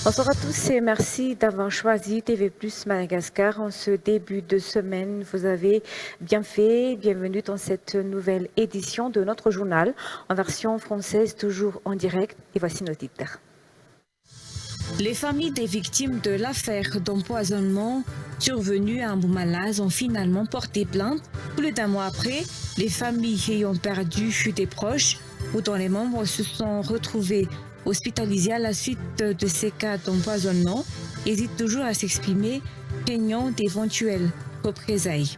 Bonsoir à tous et merci d'avoir choisi TV Plus Madagascar en ce début de semaine. Vous avez bien fait. Bienvenue dans cette nouvelle édition de notre journal en version française, toujours en direct. Et voici nos titres. Les familles des victimes de l'affaire d'empoisonnement survenue à Mboumalaz ont finalement porté plainte. Plus d'un mois après, les familles ayant perdu des proches ou dont les membres se sont retrouvés hospitalisés à la suite de ces cas d'empoisonnement hésitent toujours à s'exprimer, craignant d'éventuelles représailles.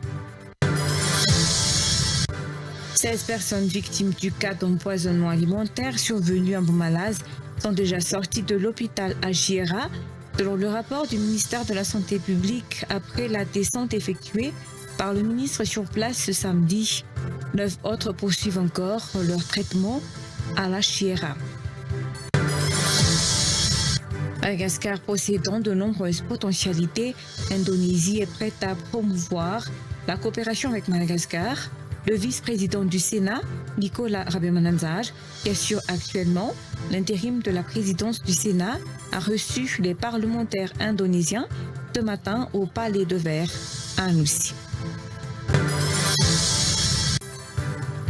16 personnes victimes du cas d'empoisonnement alimentaire survenu à Mboumalaz sont déjà sorties de l'hôpital à Chiera, selon le rapport du ministère de la Santé publique après la descente effectuée par le ministre sur place ce samedi. 9 autres poursuivent encore leur traitement à la Chiera. Madagascar possédant de nombreuses potentialités, l'Indonésie est prête à promouvoir la coopération avec Madagascar. Le vice-président du Sénat, Nicolas Rabemananzar, qui assure actuellement l'intérim de la présidence du Sénat, a reçu les parlementaires indonésiens ce matin au Palais de Verre à Anoussi.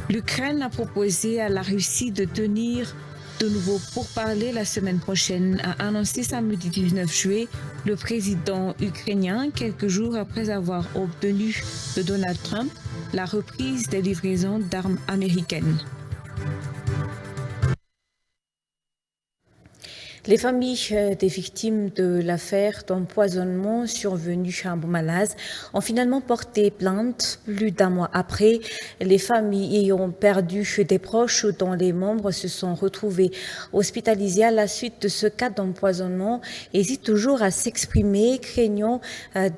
L'Ukraine a proposé à la Russie de tenir de nouveau pourparlers la semaine prochaine, a annoncé samedi 19 juillet le président ukrainien, quelques jours après avoir obtenu de Donald Trump la reprise des livraisons d'armes américaines. Les familles des victimes de l'affaire d'empoisonnement survenue à Mboumalaz ont finalement porté plainte plus d'un mois après. Les familles ayant perdu des proches dont les membres se sont retrouvés hospitalisés à la suite de ce cas d'empoisonnement hésitent toujours à s'exprimer, craignant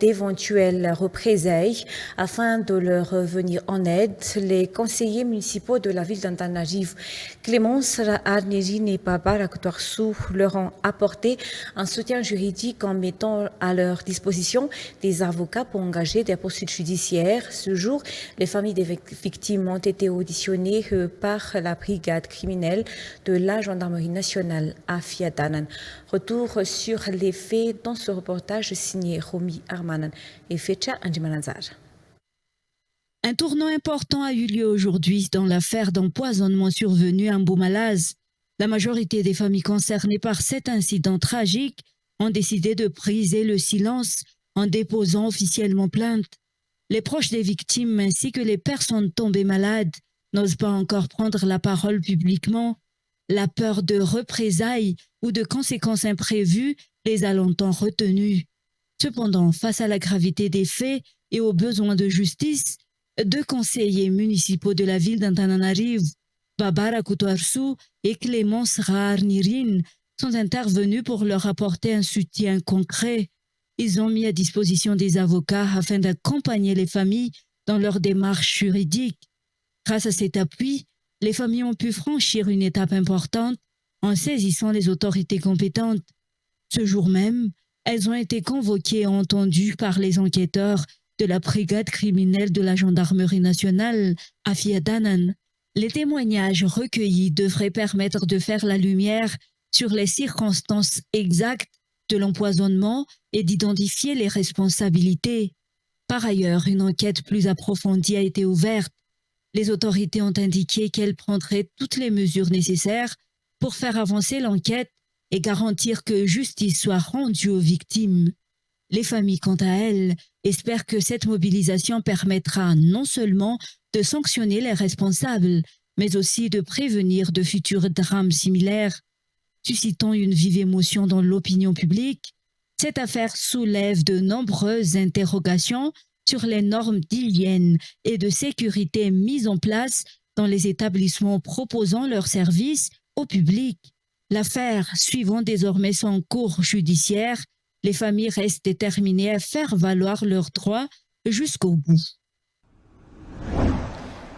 d'éventuelles représailles. Afin de leur venir en aide, les conseillers municipaux de la ville d'Antananarivo, Clémence Arnérine et Barbara Kouarsou, leur ont apporté un soutien juridique en mettant à leur disposition des avocats pour engager des poursuites judiciaires. Ce jour, les familles des victimes ont été auditionnées par la brigade criminelle de la gendarmerie nationale à Fiadanan. Retour sur les faits dans ce reportage signé Romy Armanan et Fecha Anjimananzar. Un tournant important a eu lieu aujourd'hui dans l'affaire d'empoisonnement survenue à Mboumalaz. La majorité des familles concernées par cet incident tragique ont décidé de briser le silence en déposant officiellement plainte. Les proches des victimes ainsi que les personnes tombées malades n'osent pas encore prendre la parole publiquement. La peur de représailles ou de conséquences imprévues les a longtemps retenus. Cependant, face à la gravité des faits et aux besoins de justice, 2 conseillers municipaux de la ville d'Antananarivo, Barbara Kouarsou et Clémence Arnérine, sont intervenus pour leur apporter un soutien concret. Ils ont mis à disposition des avocats afin d'accompagner les familles dans leur démarche juridique. Grâce à cet appui, les familles ont pu franchir une étape importante en saisissant les autorités compétentes. Ce jour même, elles ont été convoquées et entendues par les enquêteurs de la brigade criminelle de la gendarmerie nationale à Fiadanan. Les témoignages recueillis devraient permettre de faire la lumière sur les circonstances exactes de l'empoisonnement et d'identifier les responsabilités. Par ailleurs, une enquête plus approfondie a été ouverte. Les autorités ont indiqué qu'elles prendraient toutes les mesures nécessaires pour faire avancer l'enquête et garantir que justice soit rendue aux victimes. Les familles, quant à elles, espèrent que cette mobilisation permettra non seulement de sanctionner les responsables, mais aussi de prévenir de futurs drames similaires. Suscitant une vive émotion dans l'opinion publique, cette affaire soulève de nombreuses interrogations sur les normes d'hygiène et de sécurité mises en place dans les établissements proposant leurs services au public. L'affaire suivant désormais son cours judiciaire, les familles restent déterminées à faire valoir leurs droits jusqu'au bout.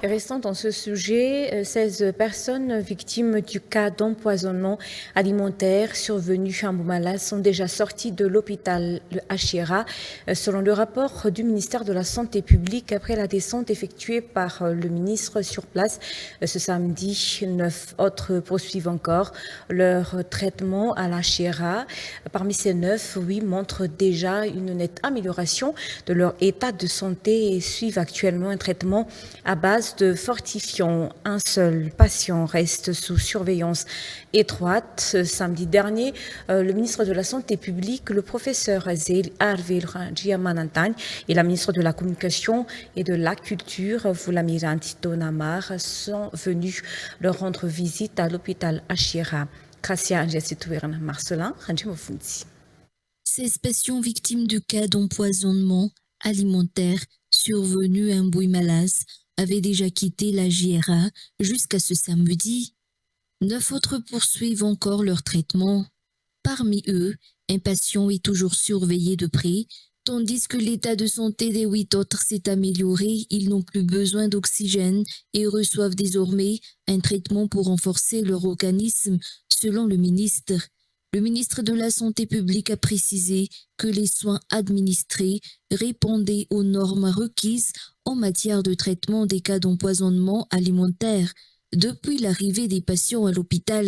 Restant dans ce sujet, 16 personnes victimes du cas d'empoisonnement alimentaire survenu à Mbou-Malaz sont déjà sorties de l'hôpital de Achira, selon le rapport du ministère de la Santé publique après la descente effectuée par le ministre sur place. Ce samedi, 9 autres poursuivent encore leur traitement à l'Achira. Parmi ces 9, 8 montrent déjà une nette amélioration de leur état de santé et suivent actuellement un traitement à base de fortifiants. Un seul patient reste sous surveillance étroite. Samedi dernier, le ministre de la Santé publique, le professeur Zél Arvel Ranjiamanantany et la ministre de la Communication et de la Culture, Voulamira Antitonamar, sont venus leur rendre visite à l'hôpital Achira. Gracia Angesituern Marcelin, Ranjimofundi. 16 patients victimes de cas d'empoisonnement alimentaire survenus à Mbou-Malaz avaient déjà quitté la JRA jusqu'à ce samedi. 9 autres poursuivent encore leur traitement. Parmi eux, un patient est toujours surveillé de près, tandis que l'état de santé des 8 autres s'est amélioré. Ils n'ont plus besoin d'oxygène et reçoivent désormais un traitement pour renforcer leur organisme, selon le ministre. Le ministre de la Santé publique a précisé que les soins administrés répondaient aux normes requises en matière de traitement des cas d'empoisonnement alimentaire depuis l'arrivée des patients à l'hôpital.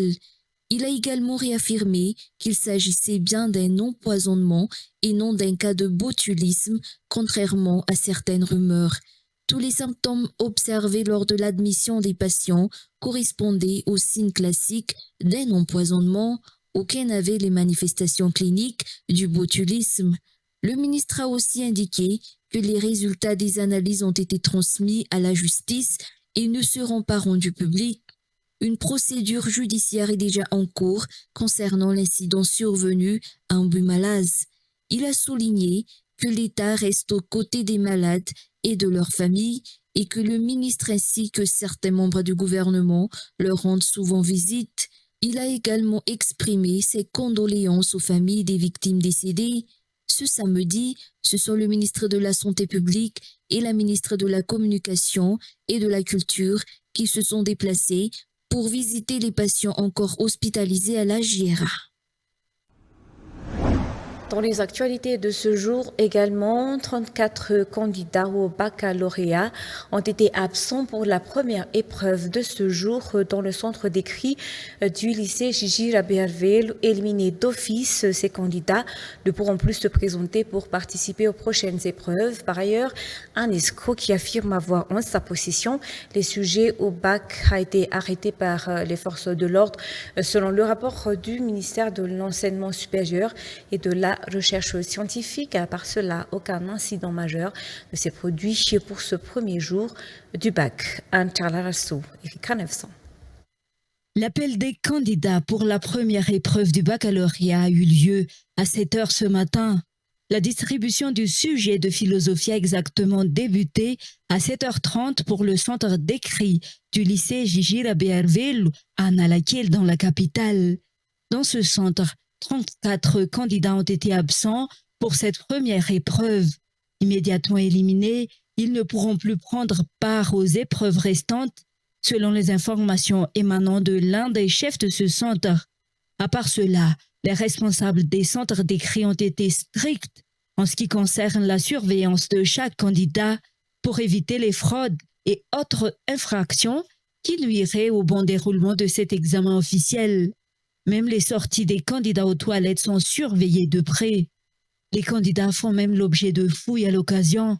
Il a également réaffirmé qu'il s'agissait bien d'un empoisonnement et non d'un cas de botulisme, contrairement à certaines rumeurs. Tous les symptômes observés lors de l'admission des patients correspondaient aux signes classiques d'un empoisonnement. Aucun n'avait les manifestations cliniques du botulisme. Le ministre a aussi indiqué que les résultats des analyses ont été transmis à la justice et ne seront pas rendus publics. Une procédure judiciaire est déjà en cours concernant l'incident survenu à Mbou-Malaz. Il a souligné que l'État reste aux côtés des malades et de leurs familles et que le ministre ainsi que certains membres du gouvernement leur rendent souvent visite. Il a également exprimé ses condoléances aux familles des victimes décédées. Ce samedi, ce sont le ministre de la Santé publique et la ministre de la Communication et de la Culture qui se sont déplacés pour visiter les patients encore hospitalisés à la JRA. Dans les actualités de ce jour également, 34 candidats au baccalauréat ont été absents pour la première épreuve de ce jour dans le centre d'écrit du lycée Gigi Rabiarvel. Éliminés d'office, ces candidats ne pourront plus se présenter pour participer aux prochaines épreuves. Par ailleurs, un escroc qui affirme avoir en sa possession les sujets au bac a été arrêté par les forces de l'ordre. Selon le rapport du ministère de l'Enseignement supérieur et de la recherche scientifique, à part cela, aucun incident majeur ne s'est produit pour ce premier jour du bac. L'appel des candidats pour la première épreuve du baccalauréat a eu lieu à 7 heures ce matin. La distribution du sujet de philosophie a exactement débuté à 7h30 pour le centre d'écrit du lycée Gigi Rabiarvel à Nalakil dans la capitale. Dans ce centre, 34 candidats ont été absents pour cette première épreuve. Immédiatement éliminés, ils ne pourront plus prendre part aux épreuves restantes, selon les informations émanant de l'un des chefs de ce centre. À part cela, les responsables des centres d'écrit ont été stricts en ce qui concerne la surveillance de chaque candidat pour éviter les fraudes et autres infractions qui nuiraient au bon déroulement de cet examen officiel. Même les sorties des candidats aux toilettes sont surveillées de près. Les candidats font même l'objet de fouilles à l'occasion.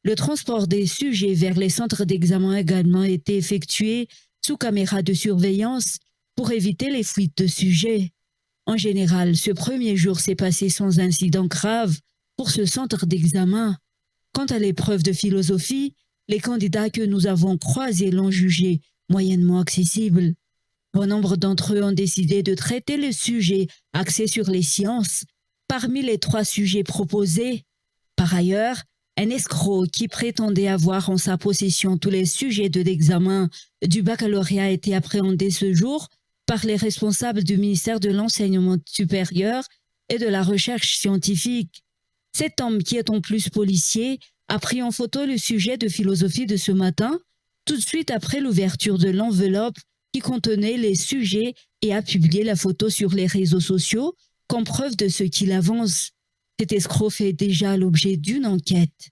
Le transport des sujets vers les centres d'examen a également été effectué sous caméra de surveillance pour éviter les fuites de sujets. En général, ce premier jour s'est passé sans incident grave pour ce centre d'examen. Quant à l'épreuve de philosophie, les candidats que nous avons croisés l'ont jugé moyennement accessible. Bon nombre d'entre eux ont décidé de traiter le sujet axé sur les sciences parmi les 3 sujets proposés. Par ailleurs, Un escroc qui prétendait avoir en sa possession tous les sujets de l'examen du baccalauréat a été appréhendé ce jour par les responsables du ministère de l'Enseignement supérieur et de la Recherche scientifique. Cet homme, qui est en plus policier, a pris en photo le sujet de philosophie de ce matin, tout de suite après l'ouverture de l'enveloppe qui contenait les sujets, et a publié la photo sur les réseaux sociaux comme preuve de ce qu'il avance. Cet escroc fait déjà l'objet d'une enquête.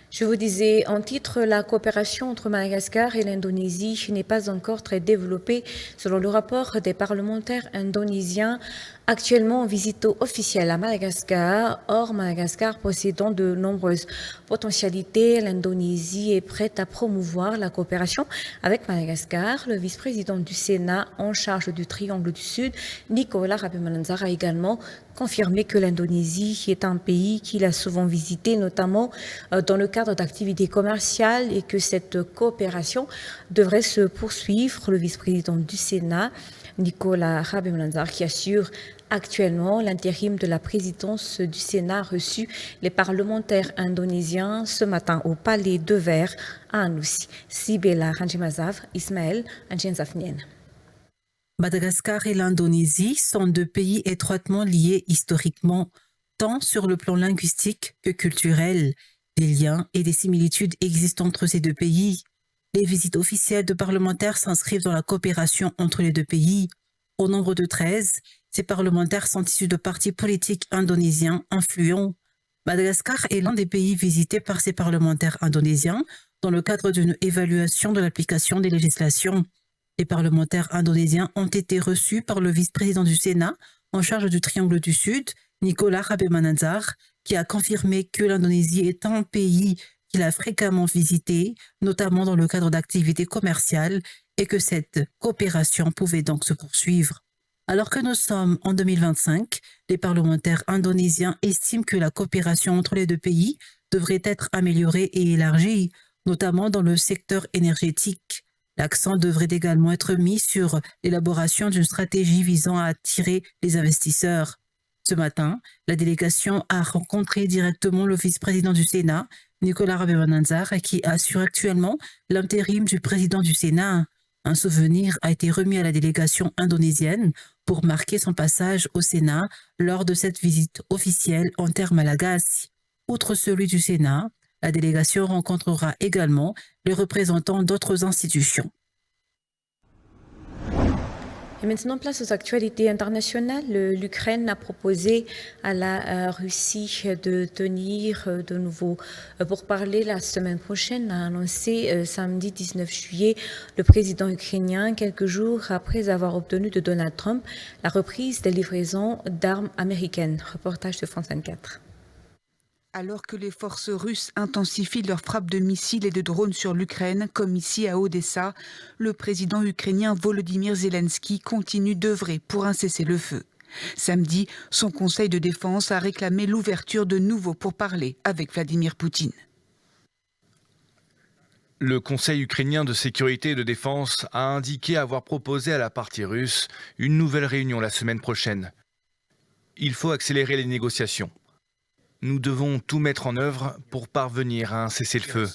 Je vous disais en titre, la coopération entre Madagascar et l'Indonésie n'est pas encore très développée selon le rapport des parlementaires indonésiens actuellement en visite officielle à Madagascar. Or, Madagascar possédant de nombreuses potentialités, l'Indonésie est prête à promouvoir la coopération avec Madagascar. Le vice-président du Sénat en charge du Triangle du Sud, Nicolas Rabemananzar, a également confirmé que l'Indonésie est un pays qu'il a souvent visité, notamment dans le cadre d'activités commerciales, et que cette coopération devrait se poursuivre. Le vice-président du Sénat, Nicolas Rabemananzar, qui assure actuellement l'intérim de la présidence du Sénat, a reçu les parlementaires indonésiens ce matin au Palais de Verre à Anoussi. Sibela Ranjimazav, Ismaël Anjenzafnien. Madagascar et l'Indonésie sont deux pays étroitement liés historiquement, tant sur le plan linguistique que culturel. Des liens et des similitudes existent entre ces deux pays. Les visites officielles de parlementaires s'inscrivent dans la coopération entre les deux pays. Au nombre de 13, ces parlementaires sont issus de partis politiques indonésiens influents. Madagascar est l'un des pays visités par ces parlementaires indonésiens dans le cadre d'une évaluation de l'application des législations. Les parlementaires indonésiens ont été reçus par le vice-président du Sénat en charge du Triangle du Sud, Nicolas Rabemananzar, qui a confirmé que l'Indonésie est un pays qu'il a fréquemment visité, notamment dans le cadre d'activités commerciales, et que cette coopération pouvait donc se poursuivre. Alors que nous sommes en 2025, les parlementaires indonésiens estiment que la coopération entre les deux pays devrait être améliorée et élargie, notamment dans le secteur énergétique. L'accent devrait également être mis sur l'élaboration d'une stratégie visant à attirer les investisseurs. Ce matin, la délégation a rencontré directement le vice-président du Sénat, Nicolas Rabemananzar, qui assure actuellement l'intérim du président du Sénat. Un souvenir a été remis à la délégation indonésienne pour marquer son passage au Sénat lors de cette visite officielle en terre malagasy. Outre celui du Sénat, la délégation rencontrera également les représentants d'autres institutions. Et maintenant, place aux actualités internationales. L'Ukraine a proposé à la Russie de tenir de nouveau pourparlers la semaine prochaine, a annoncé samedi 19 juillet le président ukrainien, quelques jours après avoir obtenu de Donald Trump la reprise des livraisons d'armes américaines. Reportage de France 24. Alors que les forces russes intensifient leurs frappes de missiles et de drones sur l'Ukraine, comme ici à Odessa, le président ukrainien Volodymyr Zelensky continue d'œuvrer pour un cessez-le-feu. Samedi, son conseil de défense a réclamé l'ouverture de nouveaux pourparlers avec Vladimir Poutine. Le Conseil ukrainien de sécurité et de défense a indiqué avoir proposé à la partie russe une nouvelle réunion la semaine prochaine. Il faut accélérer les négociations. Nous devons tout mettre en œuvre pour parvenir à un cessez-le-feu.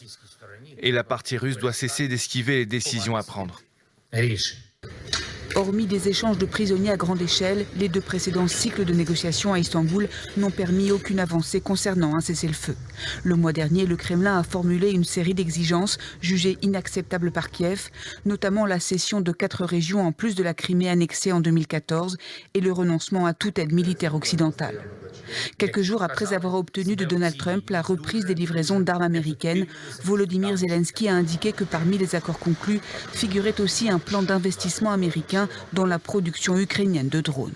Et la partie russe doit cesser d'esquiver les décisions à prendre. Hormis des échanges de prisonniers à grande échelle, les deux précédents cycles de négociations à Istanbul n'ont permis aucune avancée concernant un cessez-le-feu. Le mois dernier, le Kremlin a formulé une série d'exigences jugées inacceptables par Kiev, notamment la cession de 4 régions en plus de la Crimée annexée en 2014 et le renoncement à toute aide militaire occidentale. Quelques jours après avoir obtenu de Donald Trump la reprise des livraisons d'armes américaines, Volodymyr Zelensky a indiqué que parmi les accords conclus figurait aussi un plan d'investissement américain dans la production ukrainienne de drones.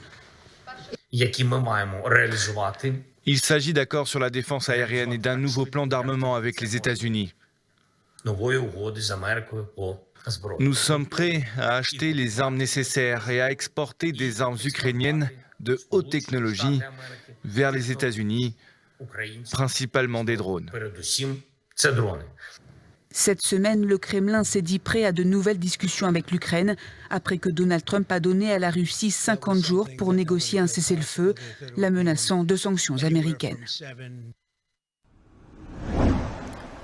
Il s'agit d'accords sur la défense aérienne et d'un nouveau plan d'armement avec les États-Unis. Nous sommes prêts à acheter les armes nécessaires et à exporter des armes ukrainiennes de haute technologie vers les États-Unis, principalement des drones. Cette semaine, le Kremlin s'est dit prêt à de nouvelles discussions avec l'Ukraine, après que Donald Trump a donné à la Russie 50 jours pour négocier un cessez-le-feu, la menaçant de sanctions américaines.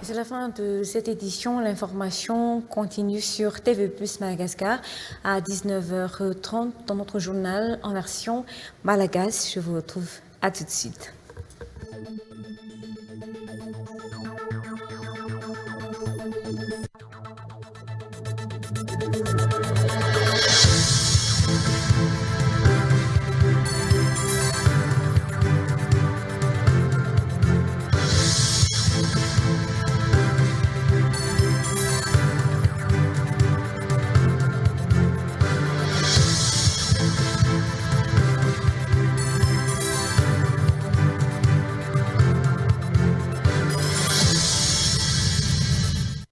C'est la fin de cette édition. L'information continue sur TV+ Madagascar à 19h30 dans notre journal en version malagasy. Je vous retrouve à tout de suite.